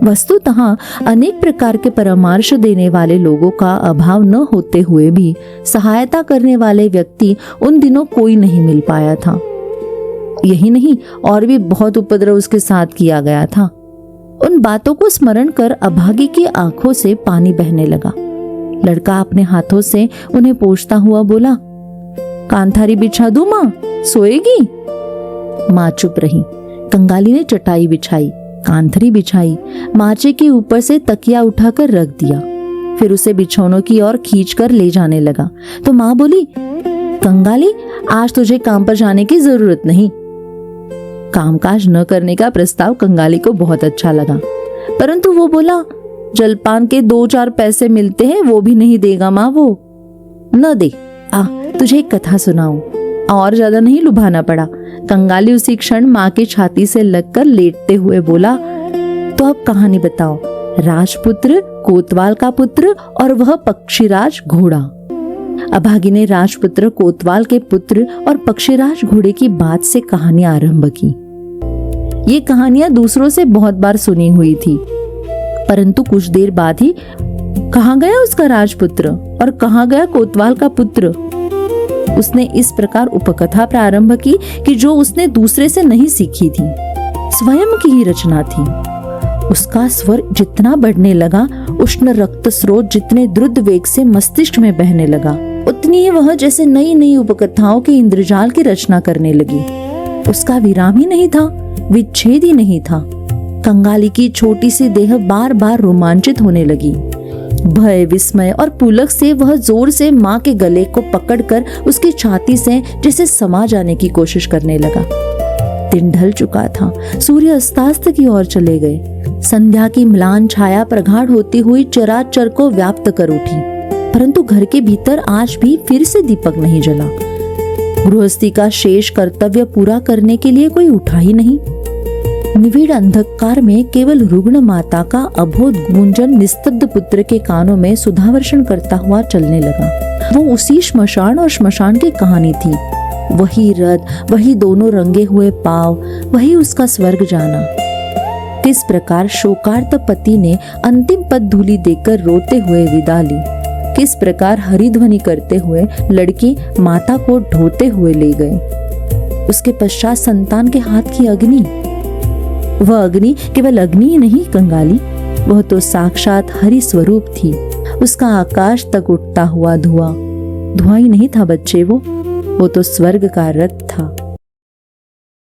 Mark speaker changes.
Speaker 1: वस्तुतः अनेक प्रकार के परामर्श देने वाले लोगों का अभाव न होते हुए भी सहायता करने वाले व्यक्ति उन दिनों कोई नहीं मिल पाया था। यही नहीं, और भी बहुत उपद्रव उसके साथ किया गया था। उन बातों को स्मरण कर अभागी की आंखों से पानी बहने लगा। लड़का अपने हाथों से उन्हें पोंछता हुआ बोला, कांथारी बिछा दूं माँ, सोएगी? माँ चुप रही। कंगाली ने चटाई बिछाई, कांथरी बिछाई, माचे के ऊपर से तकिया उठाकर रख दिया, फिर उसे बिछौनों की ओर खींचकर ले जाने लगा। तो माँ बोली, कंगाली, आज तुझे काम पर जाने की जरूरत नहीं। कामकाज न करने का प्रस्ताव कंगाली को बहुत अच्छा लगा, परंतु वो बोला, जलपान के 2-4 पैसे मिलते हैं, वो भी नहीं देगा माँ। वो न दे, तुझे एक कथा सुनाऊं। और ज्यादा नहीं लुभाना पड़ा। कंगाली उसी क्षण माँ की छाती से लगकर लेटते हुए बोला, तो अब कहानी बताओ। राजपुत्र, कोतवाल का पुत्र और वह पक्षीराज घोड़ा। अभागी ने राजपुत्र कोतवाल के पुत्र और पक्षीराज घोड़े की बात से कहानी आरंभ की। ये कहानियां दूसरों से बहुत बार सुनी हुई थी, परंतु कुछ देर बाद ही कहाँ गया उसका राजपुत्र और कहाँ गया कोतवाल का पुत्र। उसने इस प्रकार उपकथा प्रारंभ की कि जो उसने दूसरे से नहीं सीखी थी, स्वयं की ही रचना थी। उसका स्वर जितना बढ़ने लगा, उष्ण रक्त स्रोत जितने द्रुत वेग से मस्तिष्क में बहने लगा, उतनी ही वह जैसे नई नई उपकथाओं के इंद्रजाल की रचना करने लगी। उसका विराम ही नहीं था, विच्छेद ही नहीं था। कंगाली की छोटी सी देह बार बार रोमांचित होने लगी। भय, विस्मय और पुलक से वह जोर से माँ के गले को पकड़कर उसकी छाती से जैसे समा जाने की कोशिश करने लगा। दिन ढल चुका था, सूर्य अस्तास्त की ओर चले गए। संध्या की म्लान छाया प्रगाढ़ होती हुई चराचर को व्याप्त कर उठी, परंतु घर के भीतर आज भी फिर से दीपक नहीं जला। गृहस्थी का शेष कर्तव्य पूरा करने के लिए कोई उठा ही नहीं। निविड़ अंधकार में केवल रुग्ण माता का अबोध गूंजन निस्तब्ध पुत्र के कानों में सुधावर्षण करता हुआ चलने लगा। वो उसी श्मशान और श्मशान की कहानी थी। वही रथ, वही दोनों रंगे हुए पांव, वही उसका स्वर्ग जाना। किस प्रकार शोकार्त पति ने अंतिम पद धूलि देकर रोते हुए विदा ली, किस प्रकार हरिध्वनि करते हुए लड़की माता को ढोते हुए ले गए। उसके पश्चात संतान के हाथ की अग्नि, वह अग्नि केवल अग्नि ही नहीं कंगाली, वह तो साक्षात हरि स्वरूप थी। उसका आकाश तक उठता हुआ धुआं ही नहीं था बच्चे, वो तो स्वर्ग का रथ था।